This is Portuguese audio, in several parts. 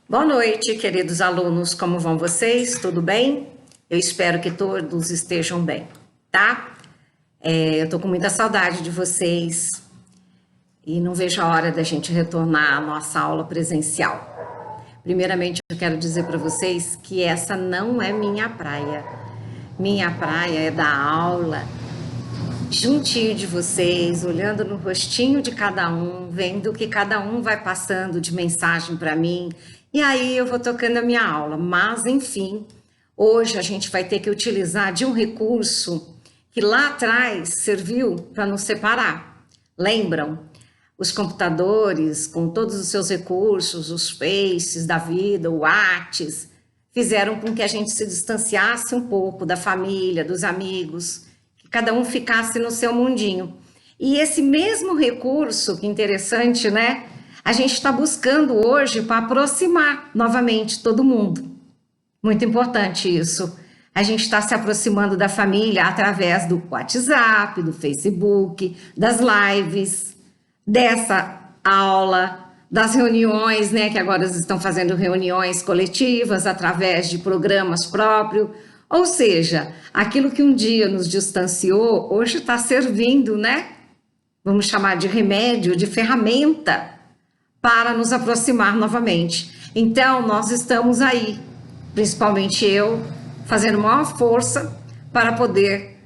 Boa noite, queridos alunos, como vão vocês? Tudo bem? Eu espero que todos estejam bem, tá? Eu tô com muita saudade de vocês e não vejo a hora da gente retornar à nossa aula presencial. Primeiramente, eu quero dizer para vocês que essa não é minha praia. Minha praia é dar aula juntinho de vocês, olhando no rostinho de cada um, vendo o que cada um vai passando de mensagem para mim, e aí eu vou tocando a minha aula. Mas, enfim, hoje a gente vai ter que utilizar de um recurso que lá atrás serviu para nos separar. Lembram? Os computadores, com todos os seus recursos, os faces da vida, o Whats, fizeram com que a gente se distanciasse um pouco da família, dos amigos, cada um ficasse no seu mundinho. E esse mesmo recurso, que interessante, né? A gente está buscando hoje para aproximar novamente todo mundo. Muito importante isso. A gente está se aproximando da família através do WhatsApp, do Facebook, das lives, dessa aula, das reuniões, né? Que agora estão fazendo reuniões coletivas através de programas próprios. Ou seja, aquilo que um dia nos distanciou, hoje está servindo, né? Vamos chamar de remédio, de ferramenta para nos aproximar novamente. Então, nós estamos aí, principalmente eu, fazendo maior força para poder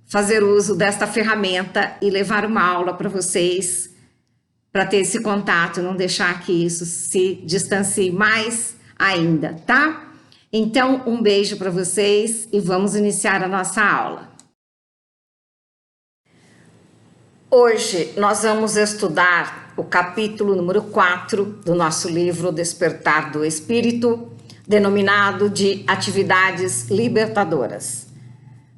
fazer uso desta ferramenta e levar uma aula para vocês, para ter esse contato, não deixar que isso se distancie mais ainda, tá? Então, um beijo para vocês e vamos iniciar a nossa aula. Hoje nós vamos estudar o capítulo número 4 do nosso livro Despertar do Espírito, denominado de Atividades Libertadoras.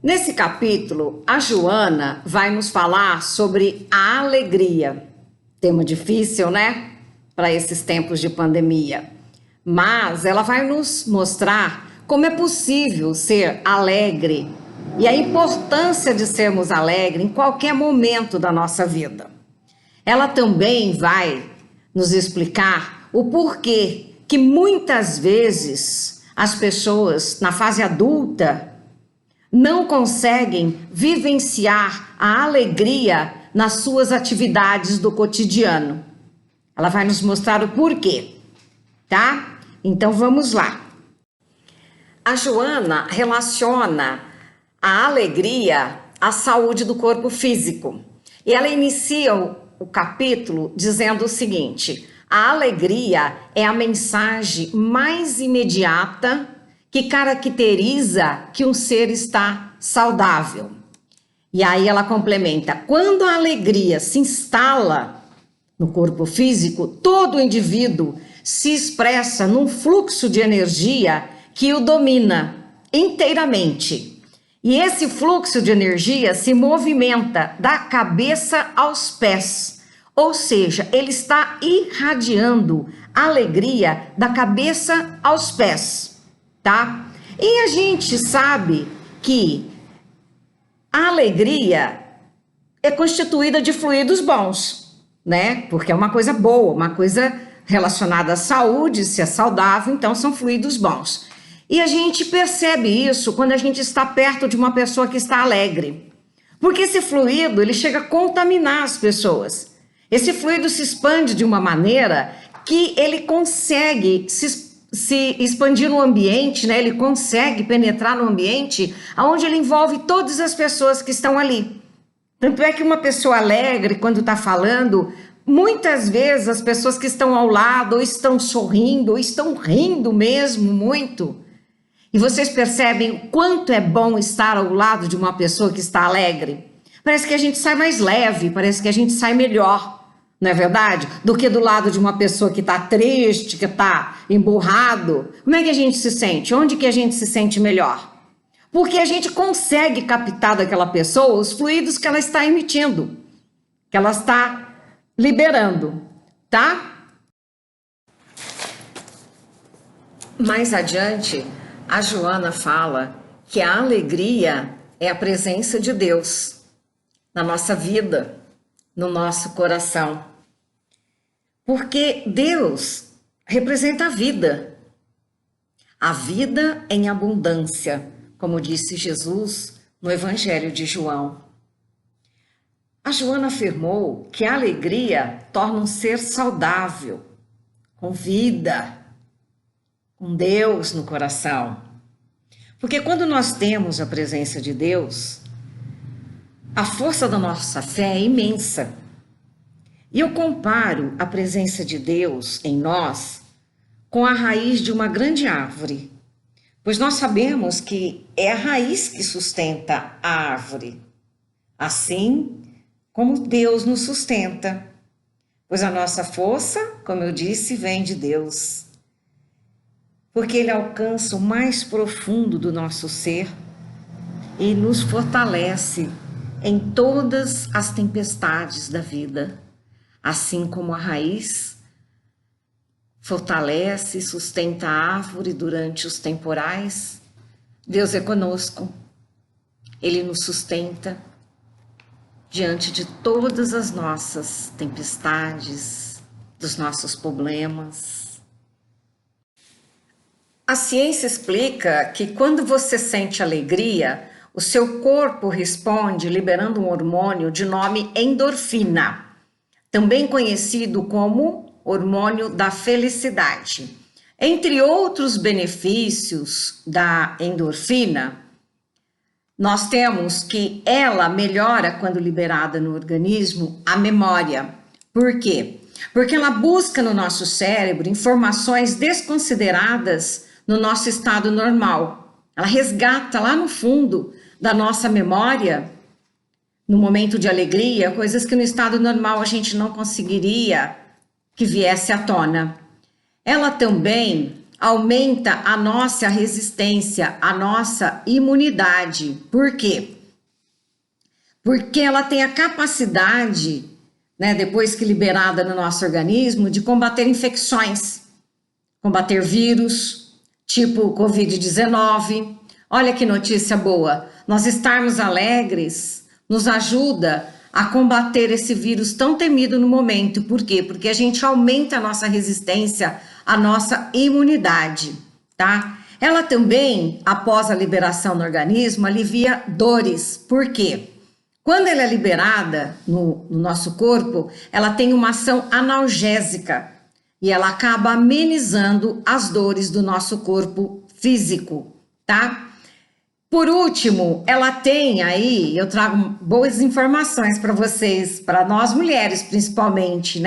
Nesse capítulo, a Joana vai nos falar sobre a alegria. Tema difícil, né? Para esses tempos de pandemia. Mas ela vai nos mostrar como é possível ser alegre e a importância de sermos alegres em qualquer momento da nossa vida. Ela também vai nos explicar o porquê que muitas vezes as pessoas na fase adulta não conseguem vivenciar a alegria nas suas atividades do cotidiano. Ela vai nos mostrar o porquê, tá? Então vamos lá. A Joana relaciona a alegria à saúde do corpo físico. E ela inicia o capítulo dizendo o seguinte: a alegria é a mensagem mais imediata que caracteriza que um ser está saudável. E aí ela complementa: quando a alegria se instala no corpo físico, todo indivíduo se expressa num fluxo de energia que o domina inteiramente. E esse fluxo de energia se movimenta da cabeça aos pés. Ou seja, ele está irradiando alegria da cabeça aos pés, tá? E a gente sabe que a alegria é constituída de fluidos bons, né? Porque é uma coisa boa, uma coisa relacionada à saúde, se é saudável, então são fluidos bons. E a gente percebe isso quando a gente está perto de uma pessoa que está alegre. Porque esse fluido, ele chega a contaminar as pessoas. Esse fluido se expande de uma maneira que ele consegue se expandir no ambiente, né? Ele consegue penetrar no ambiente onde ele envolve todas as pessoas que estão ali. Tanto é que uma pessoa alegre, quando está falando, muitas vezes as pessoas que estão ao lado ou estão sorrindo ou estão rindo mesmo muito. E vocês percebem o quanto é bom estar ao lado de uma pessoa que está alegre? Parece que a gente sai mais leve, parece que a gente sai melhor, não é verdade? Do que do lado de uma pessoa que está triste, que está emburrado. Como é que a gente se sente? Onde que a gente se sente melhor? Porque a gente consegue captar daquela pessoa os fluidos que ela está emitindo, que ela está liberando, tá? Mais adiante, a Joana fala que a alegria é a presença de Deus na nossa vida, no nosso coração. Porque Deus representa a vida em abundância, como disse Jesus no Evangelho de João. A Joana afirmou que a alegria torna um ser saudável, com vida, com Deus no coração. Porque quando nós temos a presença de Deus, a força da nossa fé é imensa. E eu comparo a presença de Deus em nós com a raiz de uma grande árvore, pois nós sabemos que é a raiz que sustenta a árvore, assim como Deus nos sustenta, pois a nossa força, como eu disse, vem de Deus, porque Ele alcança o mais profundo do nosso ser e nos fortalece em todas as tempestades da vida, assim como a raiz fortalece e sustenta a árvore durante os temporais. Deus é conosco, Ele nos sustenta diante de todas as nossas tempestades, dos nossos problemas. A ciência explica que quando você sente alegria, o seu corpo responde liberando um hormônio de nome endorfina, também conhecido como hormônio da felicidade. Entre outros benefícios da endorfina, nós temos que ela melhora, quando liberada no organismo, a memória. Por quê? Porque ela busca no nosso cérebro informações desconsideradas no nosso estado normal. Ela resgata lá no fundo da nossa memória, no momento de alegria, coisas que no estado normal a gente não conseguiria que viesse à tona. Ela também aumenta a nossa resistência, a nossa imunidade. Por quê? Porque ela tem a capacidade, depois que liberada no nosso organismo, de combater infecções, combater vírus, tipo o Covid-19. Olha que notícia boa! Nós estarmos alegres nos ajuda a combater esse vírus tão temido no momento. Por quê? Porque a gente aumenta a nossa resistência, a nossa imunidade, tá? Ela também, após a liberação no organismo, alivia dores. Por quê? Quando ela é liberada no nosso corpo, ela tem uma ação analgésica e ela acaba amenizando as dores do nosso corpo físico, tá? Por último, ela tem aí, eu trago boas informações para vocês, para nós mulheres principalmente,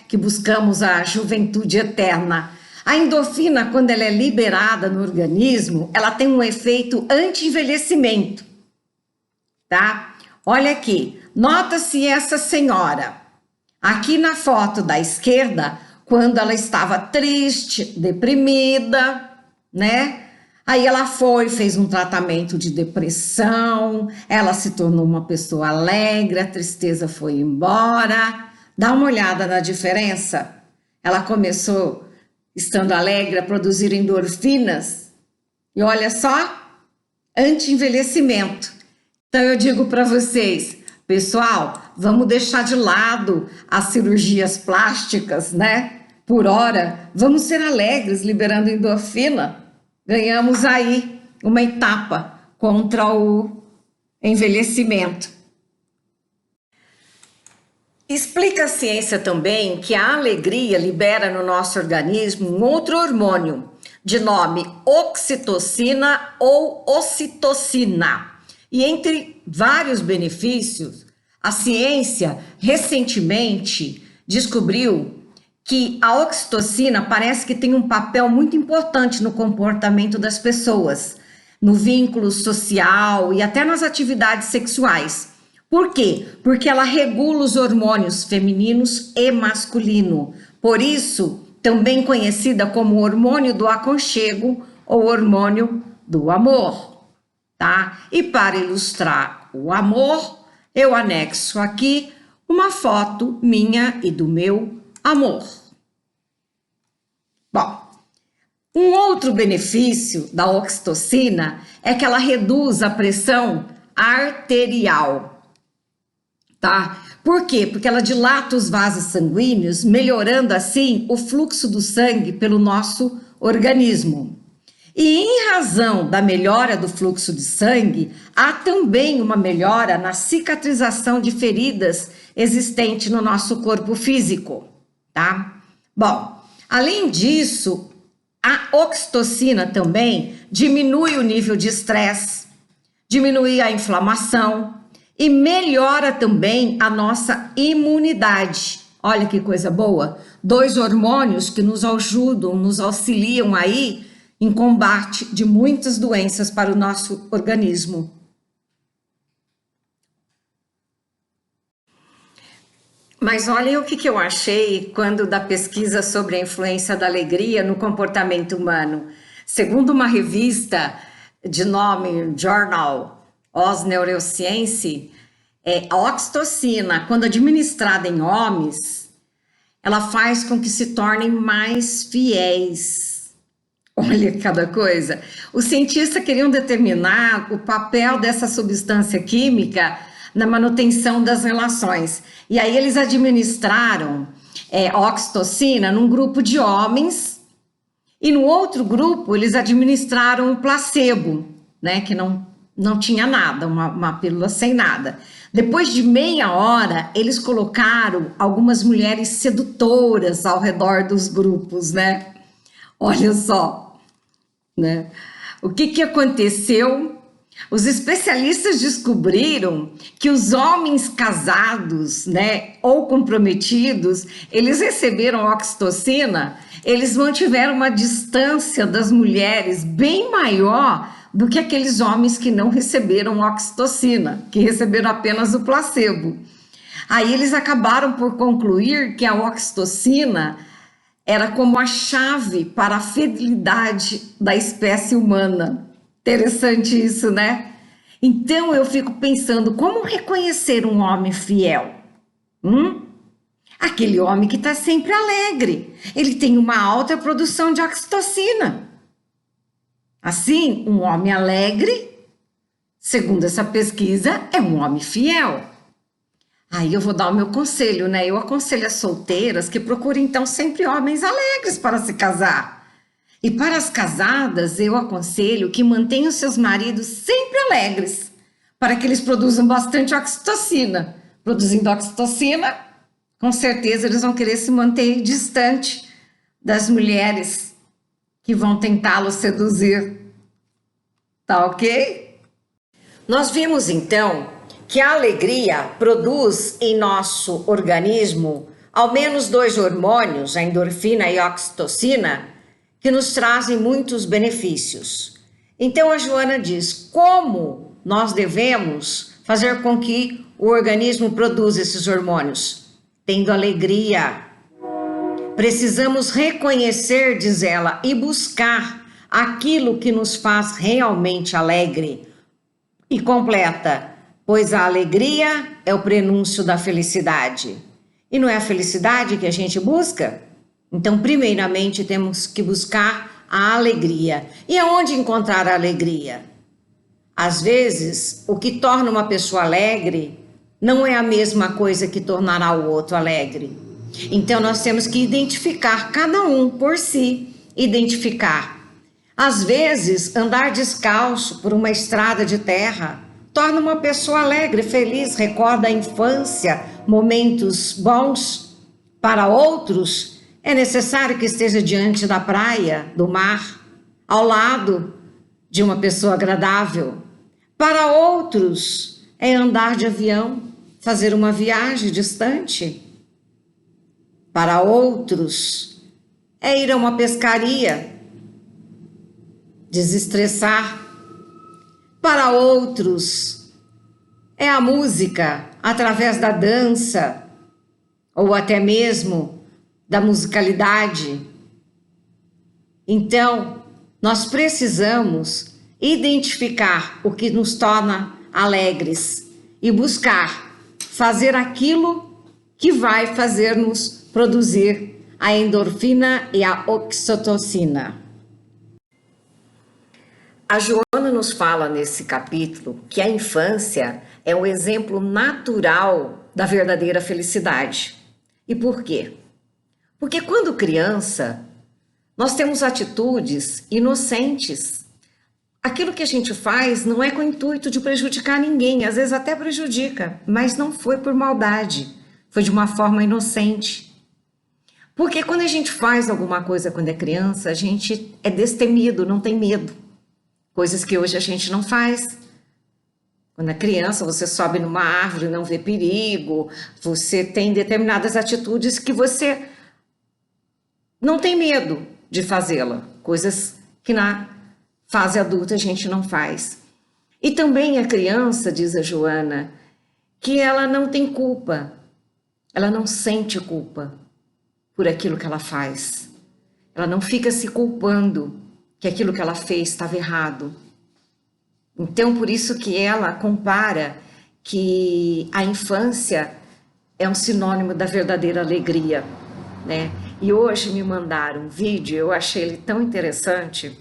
que buscamos a juventude eterna. A endorfina, quando ela é liberada no organismo, ela tem um efeito anti-envelhecimento, tá? Olha aqui, nota-se essa senhora, aqui na foto da esquerda, quando ela estava triste, deprimida, Aí ela fez um tratamento de depressão, ela se tornou uma pessoa alegre, a tristeza foi embora. Dá uma olhada na diferença. Ela começou, estando alegre, a produzir endorfinas. E olha só, anti-envelhecimento. Então eu digo para vocês, pessoal, vamos deixar de lado as cirurgias plásticas, Por hora, vamos ser alegres, liberando endorfina. Ganhamos aí uma etapa contra o envelhecimento. Explica a ciência também que a alegria libera no nosso organismo um outro hormônio, de nome oxitocina ou ocitocina. E entre vários benefícios, a ciência recentemente descobriu que a oxitocina parece que tem um papel muito importante no comportamento das pessoas, no vínculo social e até nas atividades sexuais. Por quê? Porque ela regula os hormônios femininos e masculino. Por isso, também conhecida como hormônio do aconchego ou hormônio do amor, tá? E para ilustrar o amor, eu anexo aqui uma foto minha e do meu amor. Bom, um outro benefício da oxitocina é que ela reduz a pressão arterial. tá? Por quê? Porque ela dilata os vasos sanguíneos, melhorando assim o fluxo do sangue pelo nosso organismo. E em razão da melhora do fluxo de sangue, há também uma melhora na cicatrização de feridas existentes no nosso corpo físico, tá? Bom, além disso, a oxitocina também diminui o nível de estresse, diminui a inflamação e melhora também a nossa imunidade. Olha que coisa boa! 2 hormônios que nos ajudam, nos auxiliam aí em combate de muitas doenças para o nosso organismo. Mas olha o que eu achei quando da pesquisa sobre a influência da alegria no comportamento humano. Segundo uma revista de nome Journal of Neuroscience, a oxitocina, quando administrada em homens, ela faz com que se tornem mais fiéis. Olha cada coisa. Os cientistas queriam determinar o papel dessa substância química na manutenção das relações. E aí eles administraram oxitocina num grupo de homens e no outro grupo eles administraram o placebo, né, que não tinha nada, uma pílula sem nada. Depois de meia hora, eles colocaram algumas mulheres sedutoras ao redor dos grupos, né? Olha só, né? O que aconteceu? Os especialistas descobriram que os homens casados, né, ou comprometidos, eles receberam oxitocina, eles mantiveram uma distância das mulheres bem maior do que aqueles homens que não receberam oxitocina, que receberam apenas o placebo. Aí eles acabaram por concluir que a oxitocina era como a chave para a fidelidade da espécie humana. Interessante isso, né? Então eu fico pensando, como reconhecer um homem fiel? Aquele homem que está sempre alegre. Ele tem uma alta produção de oxitocina. Assim, um homem alegre, segundo essa pesquisa, é um homem fiel. Aí eu vou dar o meu conselho, né? Eu aconselho as solteiras que procurem então sempre homens alegres para se casar. E para as casadas, eu aconselho que mantenham seus maridos sempre alegres, para que eles produzam bastante oxitocina. Produzindo oxitocina, com certeza eles vão querer se manter distante das mulheres que vão tentá-los seduzir. Tá ok? Nós vimos então que a alegria produz em nosso organismo ao menos 2 hormônios, a endorfina e a oxitocina, que nos trazem muitos benefícios. Então a Joana diz, como nós devemos fazer com que o organismo produza esses hormônios? Tendo alegria. Precisamos reconhecer, diz ela, e buscar aquilo que nos faz realmente alegre. E completa, pois a alegria é o prenúncio da felicidade. E não é a felicidade que a gente busca? Então, primeiramente, temos que buscar a alegria. E aonde encontrar a alegria? Às vezes, o que torna uma pessoa alegre não é a mesma coisa que tornará o outro alegre. Então, nós temos que identificar cada um por si, identificar. Às vezes, andar descalço por uma estrada de terra torna uma pessoa alegre, feliz, recorda a infância, momentos bons. Para outros, é necessário que esteja diante da praia, do mar, ao lado de uma pessoa agradável. Para outros, é andar de avião, fazer uma viagem distante. Para outros, é ir a uma pescaria, desestressar. Para outros, é a música através da dança, ou até mesmo da musicalidade. Então, nós precisamos identificar o que nos torna alegres e buscar fazer aquilo que vai fazer-nos produzir a endorfina e a oxitocina. A Joana nos fala nesse capítulo que a infância é um exemplo natural da verdadeira felicidade. E por quê? Porque quando criança, nós temos atitudes inocentes. Aquilo que a gente faz não é com o intuito de prejudicar ninguém, às vezes até prejudica, mas não foi por maldade, foi de uma forma inocente. Porque quando a gente faz alguma coisa quando é criança, a gente é destemido, não tem medo. Coisas que hoje a gente não faz. Quando é criança, você sobe numa árvore, não vê perigo, você tem determinadas atitudes que você não tem medo de fazê-la, coisas que na fase adulta a gente não faz. E também a criança, diz a Joana, que ela não tem culpa, ela não sente culpa por aquilo que ela faz. Ela não fica se culpando que aquilo que ela fez estava errado. Então, por isso que ela compara que a infância é um sinônimo da verdadeira alegria, né? E hoje me mandaram um vídeo, eu achei ele tão interessante,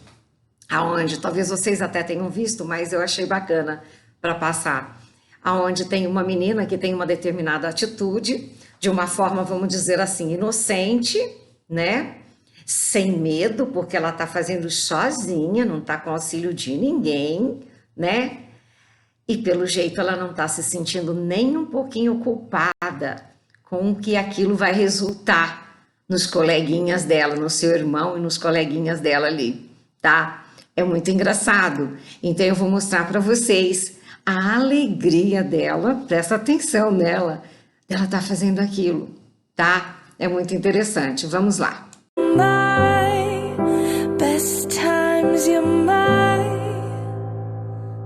aonde talvez vocês até tenham visto, mas eu achei bacana para passar. Aonde tem uma menina que tem uma determinada atitude, de uma forma, vamos dizer assim, inocente, né? Sem medo, porque ela está fazendo sozinha, não está com auxílio de ninguém, né? E pelo jeito ela não está se sentindo nem um pouquinho culpada com que aquilo vai resultar nos coleguinhas dela, no seu irmão e nos coleguinhas dela ali, tá? É muito engraçado. Então eu vou mostrar para vocês a alegria dela, presta atenção nela, ela tá fazendo aquilo, tá? É muito interessante. Vamos lá. My best times, you're my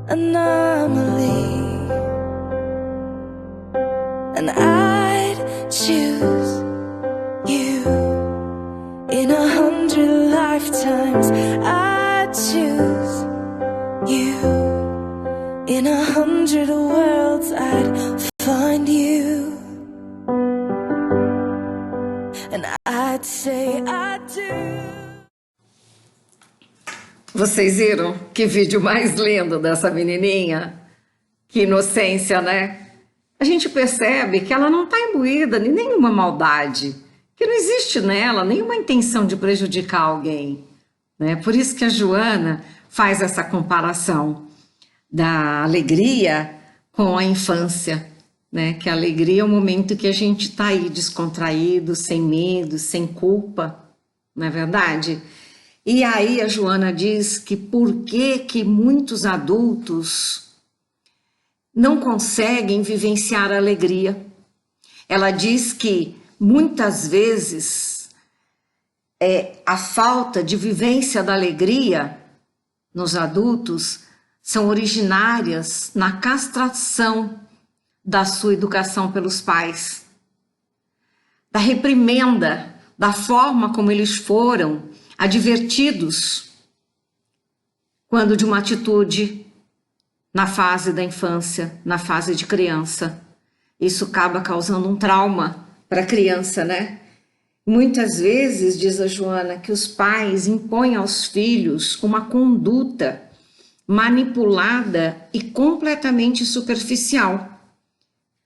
anomaly, and I'd choose you in 100 lifetimes. I'd choose you in 100 worlds. I'd find you, and I'd say I do. Vocês viram que vídeo mais lindo dessa menininha? Que inocência, né? A gente percebe que ela não está imbuída de nenhuma maldade, que não existe nela nenhuma intenção de prejudicar alguém, né? Por isso que a Joana faz essa comparação da alegria com a infância, né? Que a alegria é o momento que a gente está aí descontraído, sem medo, sem culpa, não é verdade? E aí a Joana diz que por que muitos adultos não conseguem vivenciar a alegria. Ela diz que muitas vezes a falta de vivência da alegria nos adultos são originárias na castração da sua educação pelos pais, da reprimenda, da forma como eles foram advertidos quando de uma atitude na fase da infância, na fase de criança. Isso acaba causando um trauma para a criança, né? Muitas vezes, diz a Joana, que os pais impõem aos filhos uma conduta manipulada e completamente superficial,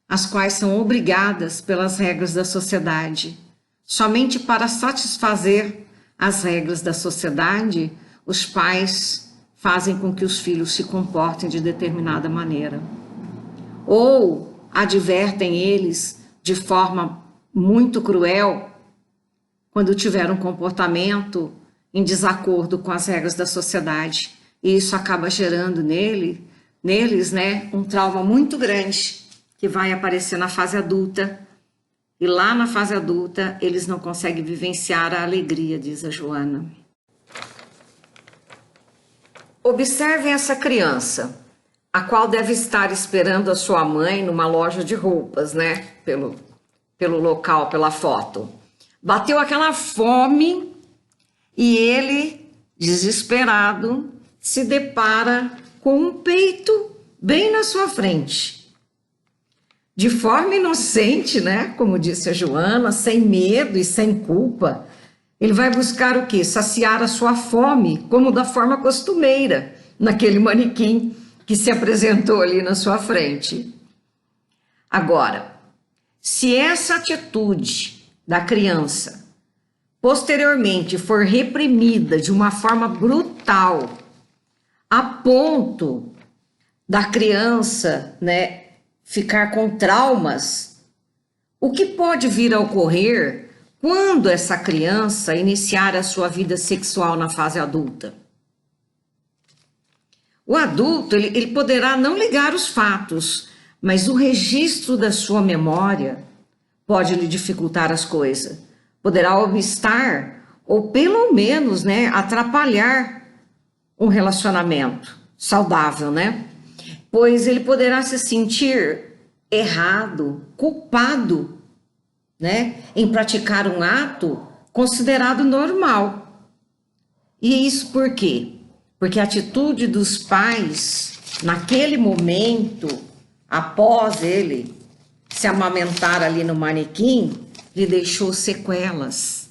as quais são obrigadas pelas regras da sociedade. Somente para satisfazer as regras da sociedade, os pais fazem com que os filhos se comportem de determinada maneira. Ou advertem eles de forma muito cruel quando tiver um comportamento em desacordo com as regras da sociedade. E isso acaba gerando neles, né, um trauma muito grande que vai aparecer na fase adulta. E lá na fase adulta, eles não conseguem vivenciar a alegria, diz a Joana. Observem essa criança, a qual deve estar esperando a sua mãe numa loja de roupas, né? Pelo local, pela foto. Bateu aquela fome e ele, desesperado, se depara com um peito bem na sua frente. De forma inocente, né? Como disse a Joana, sem medo e sem culpa, ele vai buscar o quê? Saciar a sua fome, como da forma costumeira, naquele manequim que se apresentou ali na sua frente. Agora, Se essa atitude da criança posteriormente for reprimida de uma forma brutal, a ponto da criança, né, ficar com traumas, o que pode vir a ocorrer quando essa criança iniciar a sua vida sexual na fase adulta? O adulto, ele poderá não ligar os fatos, mas o registro da sua memória pode lhe dificultar as coisas. Poderá obstar ou pelo menos, né, atrapalhar um relacionamento saudável, né? Pois ele poderá se sentir errado, culpado, né, em praticar um ato considerado normal. E isso por quê? Porque a atitude dos pais, naquele momento, após ele se amamentar ali no manequim, lhe deixou sequelas.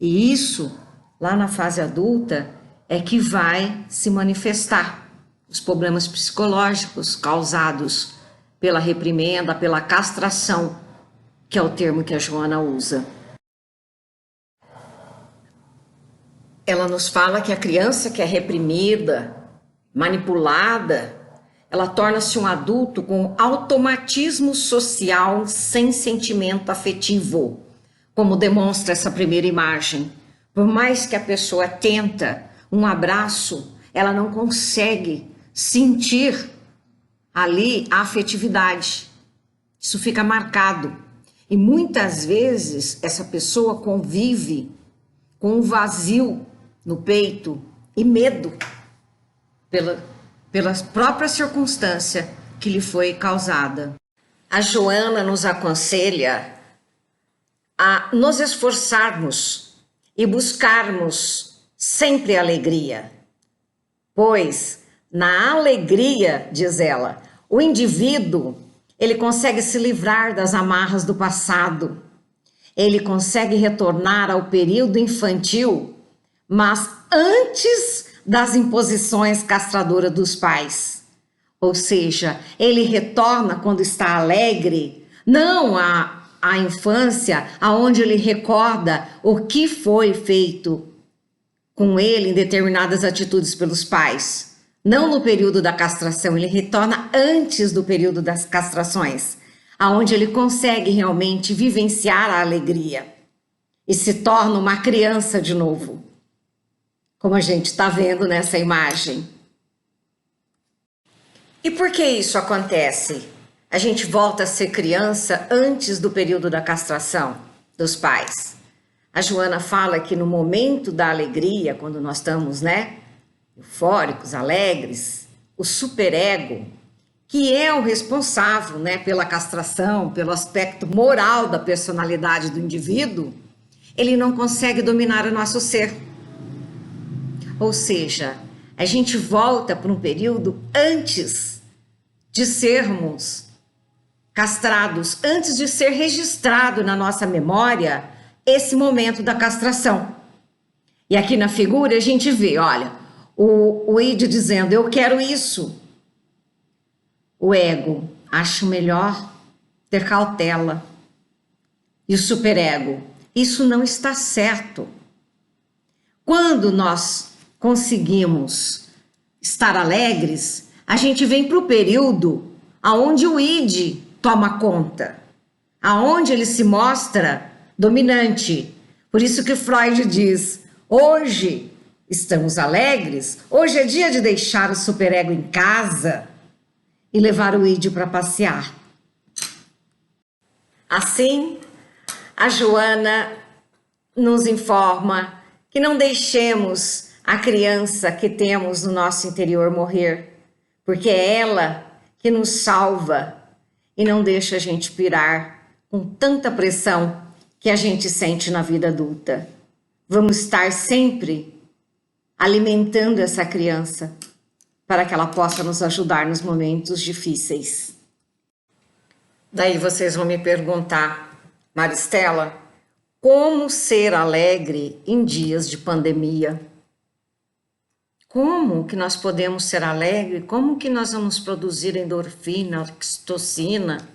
E isso, lá na fase adulta, é que vai se manifestar. Os problemas psicológicos causados pela reprimenda, pela castração, que é o termo que a Joana usa. Ela nos fala que a criança que é reprimida, manipulada, ela torna-se um adulto com automatismo social sem sentimento afetivo, como demonstra essa primeira imagem. Por mais que a pessoa tenta um abraço, ela não consegue sentir ali a afetividade. Isso fica marcado. E muitas vezes essa pessoa convive com um vazio no peito e medo pela própria circunstância que lhe foi causada. A Joana nos aconselha a nos esforçarmos e buscarmos sempre alegria, pois na alegria, diz ela, o indivíduo ele consegue se livrar das amarras do passado, ele consegue retornar ao período infantil, mas antes das imposições castradoras dos pais. Ou seja, ele retorna quando está alegre, não à infância, aonde ele recorda o que foi feito com ele em determinadas atitudes pelos pais. Não no período da castração, ele retorna antes do período das castrações, aonde ele consegue realmente vivenciar a alegria e se torna uma criança de novo, como a gente está vendo nessa imagem. E por que isso acontece? A gente volta a ser criança antes do período da castração dos pais. A Joana fala que no momento da alegria, quando nós estamos, né, eufóricos, alegres, o superego, que é o responsável, né, pela castração, pelo aspecto moral da personalidade do indivíduo, ele não consegue dominar o nosso ser. Ou seja, a gente volta para um período antes de sermos castrados, antes de ser registrado na nossa memória esse momento da castração. E aqui na figura a gente vê, olha, o id dizendo, eu quero isso. O ego, acho melhor ter cautela. E o superego, isso não está certo. Quando nós conseguimos estar alegres, a gente vem para o período aonde o id toma conta, aonde ele se mostra dominante. Por isso que Freud diz, hoje estamos alegres, hoje é dia de deixar o superego em casa e levar o id para passear. Assim, a Joana nos informa que não deixemos a criança que temos no nosso interior morrer, porque é ela que nos salva e não deixa a gente pirar com tanta pressão que a gente sente na vida adulta. Vamos estar sempre alimentando essa criança para que ela possa nos ajudar nos momentos difíceis. Daí vocês vão me perguntar, Maristela, como ser alegre em dias de pandemia? Como que nós podemos ser alegres? Como que nós vamos produzir endorfina, oxitocina?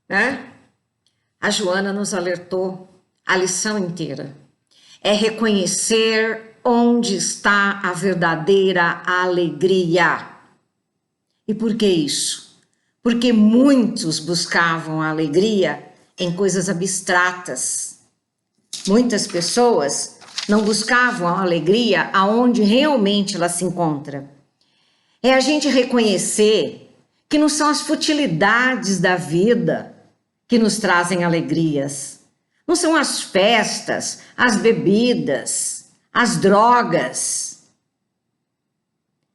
né? A Joana nos alertou a lição inteira. É reconhecer onde está a verdadeira alegria. E por que isso? Porque muitos buscavam a alegria em coisas abstratas. Muitas pessoas não buscavam a alegria aonde realmente ela se encontra. É a gente reconhecer que não são as futilidades da vida que nos trazem alegrias. Não são as festas, as bebidas, as drogas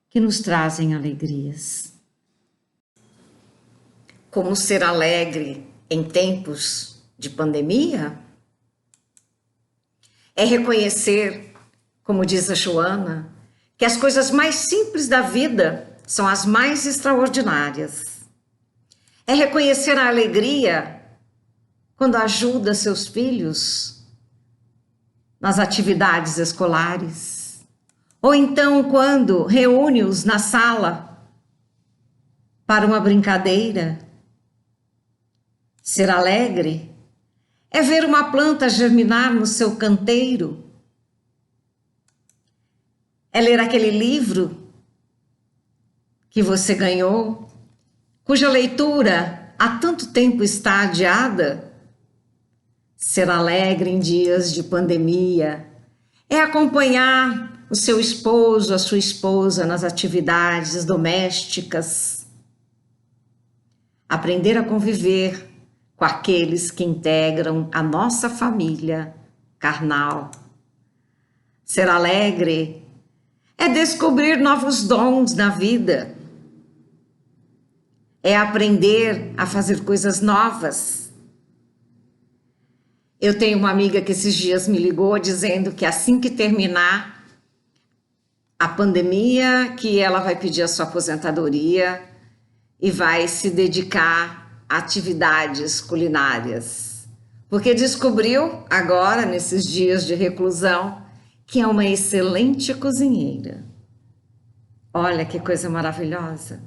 que nos trazem alegrias. Como ser alegre em tempos de pandemia? É reconhecer, como diz a Joana, que as coisas mais simples da vida são as mais extraordinárias. É reconhecer a alegria quando ajuda seus filhos nas atividades escolares, ou então quando reúne-os na sala para uma brincadeira. Ser alegre é ver uma planta germinar no seu canteiro, é ler aquele livro que você ganhou, cuja leitura há tanto tempo está adiada. Ser alegre em dias de pandemia é acompanhar o seu esposo, a sua esposa nas atividades domésticas. Aprender a conviver com aqueles que integram a nossa família carnal. Ser alegre é descobrir novos dons na vida. É aprender a fazer coisas novas. Eu tenho uma amiga que esses dias me ligou dizendo que assim que terminar a pandemia, que ela vai pedir a sua aposentadoria e vai se dedicar a atividades culinárias. Porque descobriu agora, nesses dias de reclusão, que é uma excelente cozinheira. Olha que coisa maravilhosa.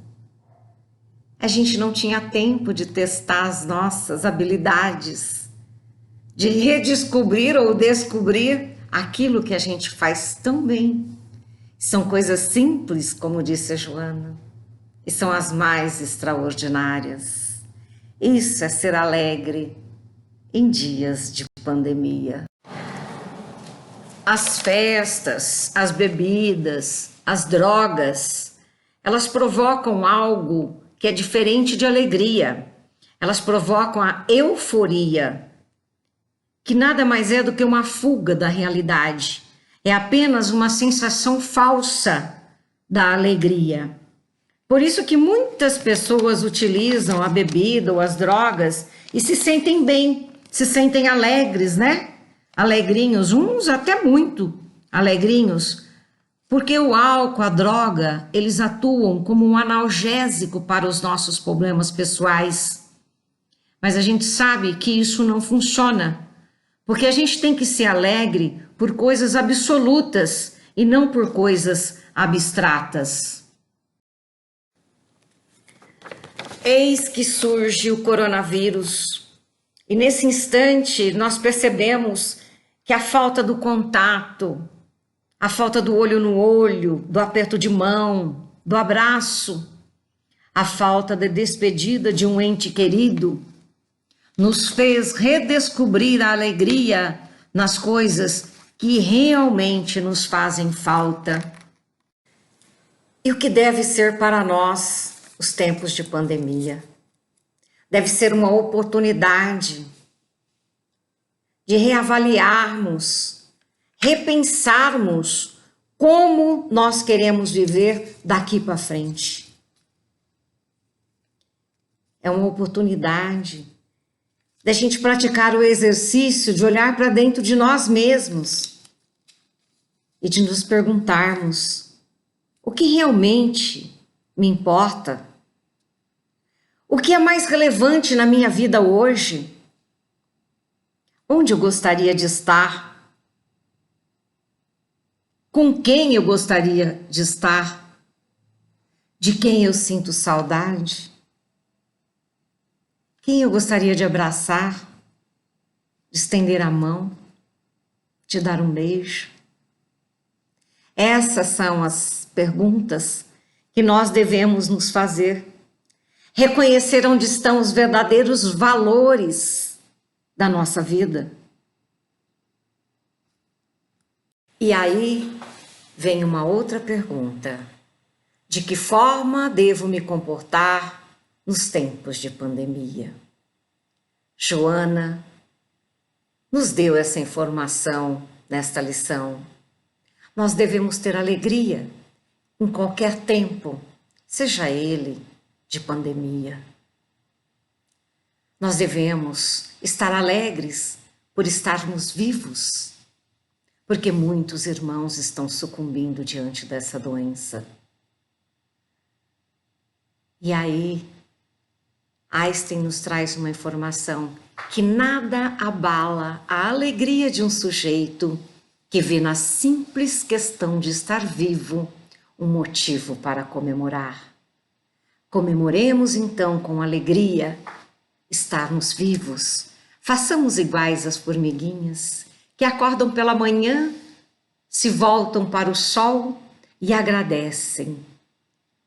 A gente não tinha tempo de testar as nossas habilidades, de redescobrir ou descobrir aquilo que a gente faz tão bem. São coisas simples, como disse a Joana, e são as mais extraordinárias. Isso é ser alegre em dias de pandemia. As festas, as bebidas, as drogas, elas provocam algo que é diferente de alegria. Elas provocam a euforia, que nada mais é do que uma fuga da realidade. É apenas uma sensação falsa da alegria. Por isso que muitas pessoas utilizam a bebida ou as drogas e se sentem bem, se sentem alegres, né? Alegrinhos, uns até muito alegrinhos, porque o álcool, a droga, eles atuam como um analgésico para os nossos problemas pessoais. Mas a gente sabe que isso não funciona. Porque a gente tem que ser alegre por coisas absolutas e não por coisas abstratas. Eis que surge o coronavírus e nesse instante nós percebemos que a falta do contato, a falta do olho no olho, do aperto de mão, do abraço, a falta da despedida de um ente querido, nos fez redescobrir a alegria nas coisas que realmente nos fazem falta. E o que deve ser para nós os tempos de pandemia? Deve ser uma oportunidade de reavaliarmos, repensarmos como nós queremos viver daqui para frente. É uma oportunidade da gente praticar o exercício de olhar para dentro de nós mesmos e de nos perguntarmos o que realmente me importa, o que é mais relevante na minha vida hoje, onde eu gostaria de estar, com quem eu gostaria de estar, de quem eu sinto saudade. Quem eu gostaria de abraçar, de estender a mão, de dar um beijo? Essas são as perguntas que nós devemos nos fazer. Reconhecer onde estão os verdadeiros valores da nossa vida. E aí vem uma outra pergunta. De que forma devo me comportar nos tempos de pandemia? Joana nos deu essa informação nesta lição. Nós devemos ter alegria em qualquer tempo, seja ele de pandemia. Nós devemos estar alegres por estarmos vivos, porque muitos irmãos estão sucumbindo diante dessa doença. E aí, Einstein nos traz uma informação que nada abala a alegria de um sujeito que vê na simples questão de estar vivo um motivo para comemorar. Comemoremos então com alegria estarmos vivos. Façamos iguais às formiguinhas que acordam pela manhã, se voltam para o sol e agradecem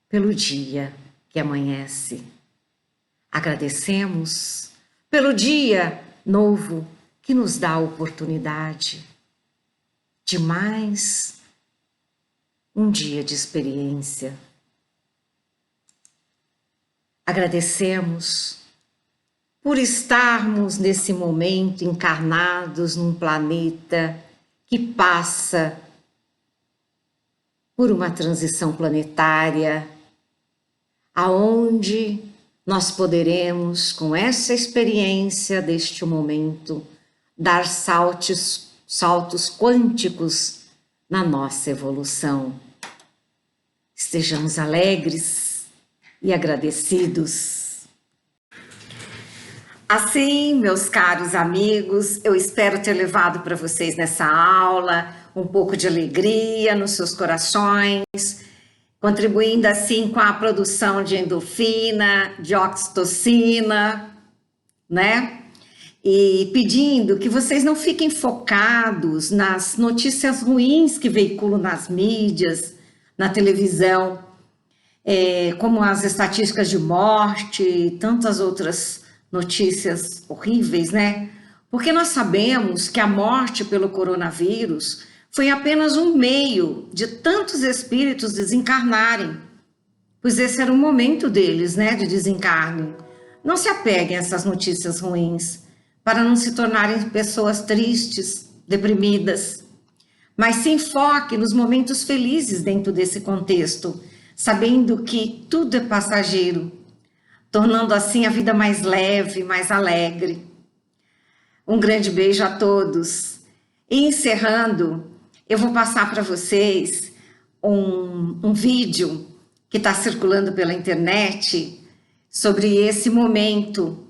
pelo dia que amanhece. Agradecemos pelo dia novo que nos dá a oportunidade de mais um dia de experiência. Agradecemos por estarmos nesse momento encarnados num planeta que passa por uma transição planetária, aonde nós poderemos, com essa experiência deste momento, dar saltos quânticos na nossa evolução. Estejamos alegres e agradecidos. Assim, meus caros amigos, eu espero ter levado para vocês nessa aula um pouco de alegria nos seus corações, contribuindo assim com a produção de endorfina, de oxitocina, né? E pedindo que vocês não fiquem focados nas notícias ruins que veiculam nas mídias, na televisão, como as estatísticas de morte e tantas outras notícias horríveis, né? Porque nós sabemos que a morte pelo coronavírus foi apenas um meio de tantos espíritos desencarnarem, pois esse era o momento deles, né, de desencarne. Não se apeguem a essas notícias ruins, para não se tornarem pessoas tristes, deprimidas, mas se enfoque nos momentos felizes dentro desse contexto, sabendo que tudo é passageiro, tornando assim a vida mais leve, mais alegre. Um grande beijo a todos. E encerrando, eu vou passar para vocês um vídeo que está circulando pela internet sobre esse momento,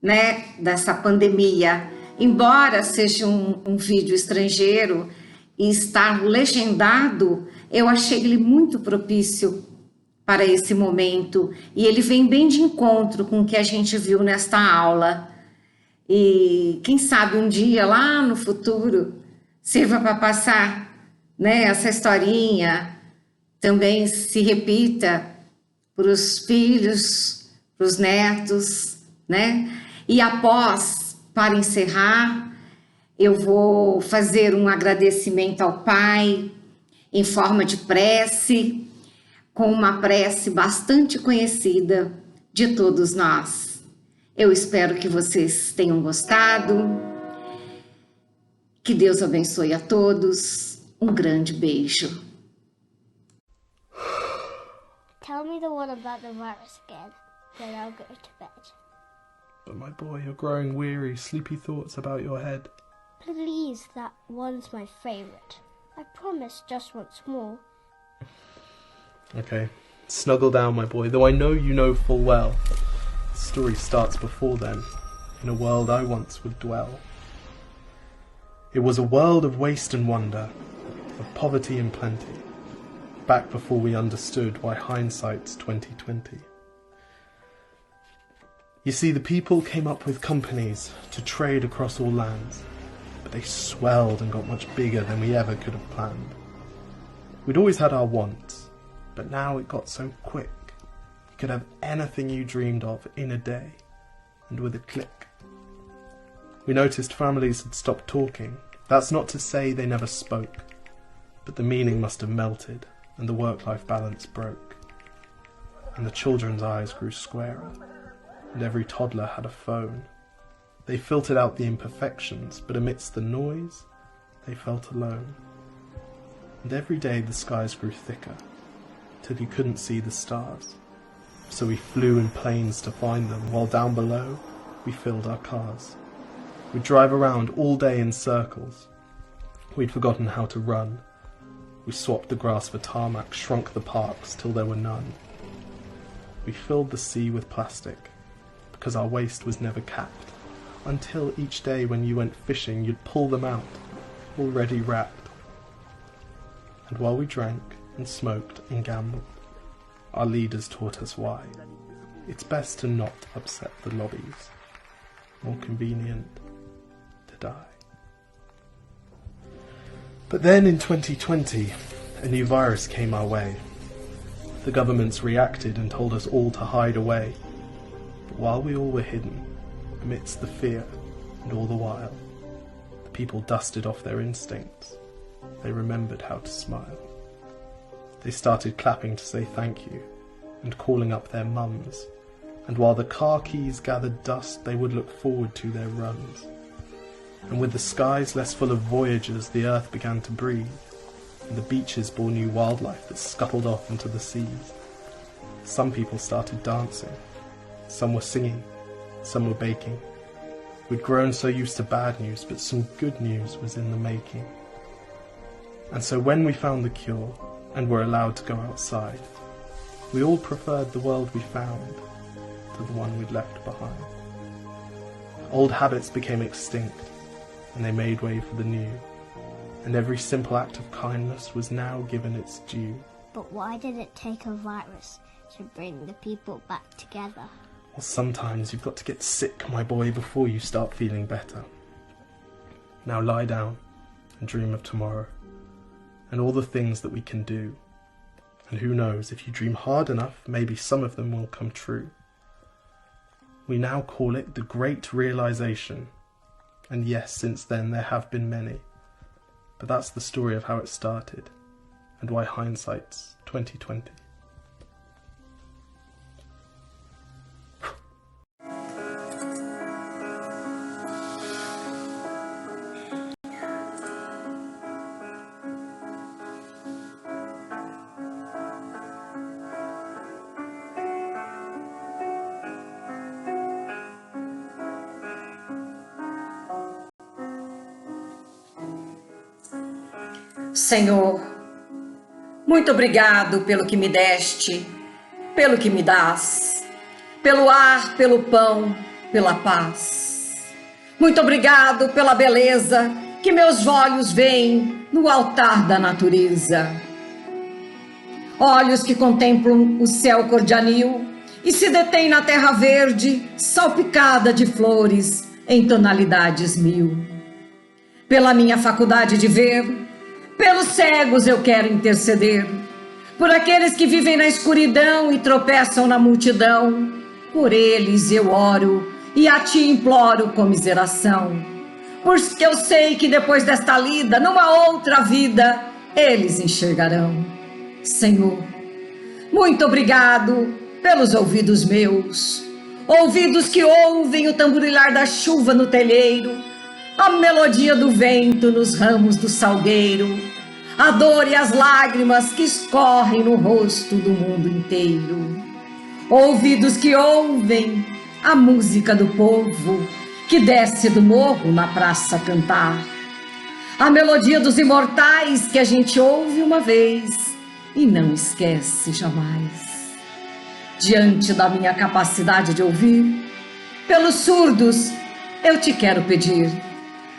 né, dessa pandemia. Embora seja um vídeo estrangeiro e estar legendado, eu achei ele muito propício para esse momento. E ele vem bem de encontro com o que a gente viu nesta aula. E quem sabe um dia lá no futuro sirva para passar, né, essa historinha, também se repita para os filhos, para os netos, né? E após, para encerrar, eu vou fazer um agradecimento ao Pai em forma de prece, com uma prece bastante conhecida de todos nós. Eu espero que vocês tenham gostado. Que Deus abençoe a todos. Um grande beijo. Tell me the one about the virus again, then I'll go to bed. But my boy, you're growing weary, sleepy thoughts about your head. Please, that one's my favourite. I promise just once more. Okay, snuggle down, my boy, though I know you know full well. The story starts before then, in a world I once would dwell. It was a world of waste and wonder, of poverty and plenty, back before we understood why hindsight's 20/20. You see, the people came up with companies to trade across all lands, but they swelled and got much bigger than we ever could have planned. We'd always had our wants, but now it got so quick. You could have anything you dreamed of in a day, and with a click. We noticed families had stopped talking. That's not to say they never spoke, but the meaning must have melted, and the work-life balance broke. And the children's eyes grew squarer, and every toddler had a phone. They filtered out the imperfections, but amidst the noise, they felt alone. And every day the skies grew thicker, till you couldn't see the stars. So we flew in planes to find them, while down below we filled our cars. We'd drive around all day in circles. We'd forgotten how to run. We swapped the grass for tarmac, shrunk the parks till there were none. We filled the sea with plastic, because our waste was never capped, until each day when you went fishing you'd pull them out, already wrapped. And while we drank and smoked and gambled, our leaders taught us why. It's best to not upset the lobbies. More convenient to die. But then in 2020, a new virus came our way. The governments reacted and told us all to hide away. But while we all were hidden, amidst the fear and all the while, the people dusted off their instincts. They remembered how to smile. They started clapping to say thank you and calling up their mums. And while the car keys gathered dust, they would look forward to their runs. And with the skies less full of voyagers, the earth began to breathe, and the beaches bore new wildlife that scuttled off into the seas. Some people started dancing, some were singing, some were baking. We'd grown so used to bad news, but some good news was in the making. And so when we found the cure, and were allowed to go outside, we all preferred the world we found to the one we'd left behind. Old habits became extinct, and they made way for the new, and every simple act of kindness was now given its due. But why did it take a virus to bring the people back together? Well, sometimes you've got to get sick, my boy, before you start feeling better. Now lie down and dream of tomorrow, and all the things that we can do. And who knows, if you dream hard enough, maybe some of them will come true. We now call it the Great Realization. And yes, since then there have been many. But that's the story of how it started, and why hindsight's 2020. Senhor, muito obrigado pelo que me deste, pelo que me dás, pelo ar, pelo pão, pela paz. Muito obrigado pela beleza que meus olhos veem no altar da natureza. Olhos que contemplam o céu cor de anil e se detêm na terra verde, salpicada de flores em tonalidades mil. Pela minha faculdade de ver, pelos cegos eu quero interceder, por aqueles que vivem na escuridão e tropeçam na multidão. Por eles eu oro e a ti imploro comiseração, porque eu sei que depois desta lida, numa outra vida, eles enxergarão. Senhor, muito obrigado pelos ouvidos meus, ouvidos que ouvem o tamborilar da chuva no telheiro, a melodia do vento nos ramos do salgueiro, a dor e as lágrimas que escorrem no rosto do mundo inteiro. Ouvidos que ouvem a música do povo que desce do morro na praça cantar, a melodia dos imortais que a gente ouve uma vez e não esquece jamais. Diante da minha capacidade de ouvir, pelos surdos eu te quero pedir,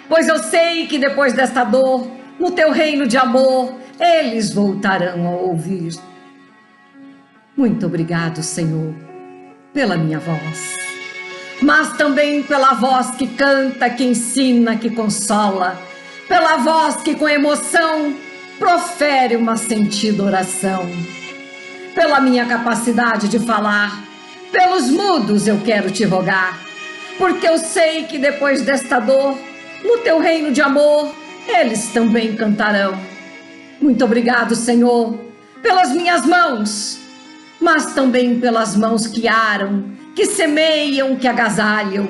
pois eu sei que depois desta dor, no teu reino de amor, eles voltarão a ouvir. Muito obrigado, Senhor, pela minha voz. mas também pela voz que canta, que ensina, que consola, pela voz que com emoção profere uma sentida oração. Pela minha capacidade de falar, pelos mudos eu quero te rogar, porque eu sei que depois desta dor, no teu reino de amor, eles também cantarão. Muito obrigado, Senhor, pelas minhas mãos, mas também pelas mãos que aram, que semeiam, que agasalham.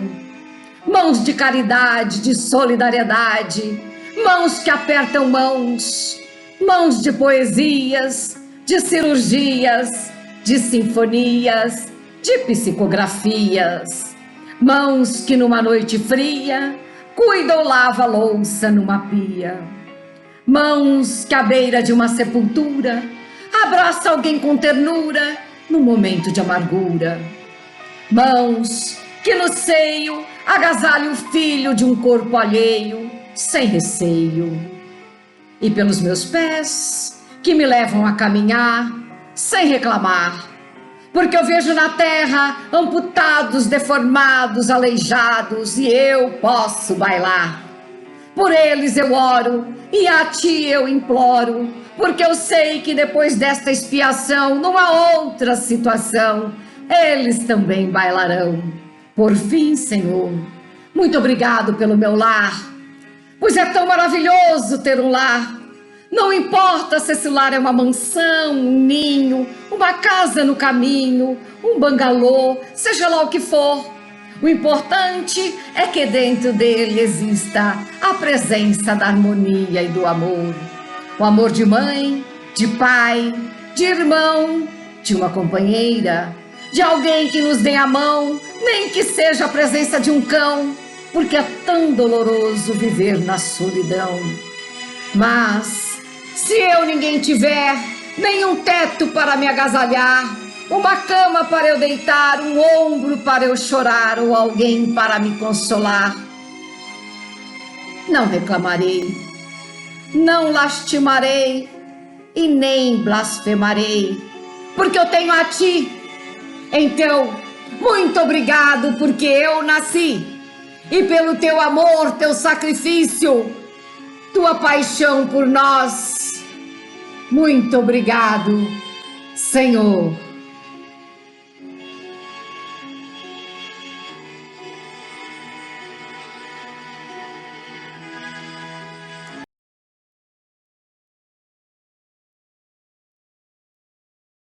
Mãos de caridade, de solidariedade, mãos que apertam mãos, mãos de poesias, de cirurgias, de sinfonias, de psicografias. Mãos que numa noite fria cuida ou lava a louça numa pia. Mãos que à beira de uma sepultura abraça alguém com ternura no momento de amargura. Mãos que no seio agasalha o filho de um corpo alheio sem receio. E pelos meus pés que me levam a caminhar sem reclamar, porque eu vejo na terra amputados, deformados, aleijados, e eu posso bailar. Por eles eu oro e a ti eu imploro, porque eu sei que depois desta expiação, numa outra situação, eles também bailarão. Por fim, Senhor, muito obrigado pelo meu lar, pois é tão maravilhoso ter um lar. Não importa se esse lar é uma mansão, um ninho, uma casa no caminho, um bangalô, seja lá o que for. O importante é que dentro dele exista a presença da harmonia e do amor. O amor de mãe, de pai, de irmão, de uma companheira, de alguém que nos dê a mão, nem que seja a presença de um cão, porque é tão doloroso viver na solidão. Mas se eu ninguém tiver, nenhum teto para me agasalhar, uma cama para eu deitar, um ombro para eu chorar, ou alguém para me consolar, não reclamarei, não lastimarei e nem blasfemarei, porque eu tenho a ti. Então, muito obrigado, porque eu nasci, e pelo teu amor, teu sacrifício, tua paixão por nós. Muito obrigado, Senhor.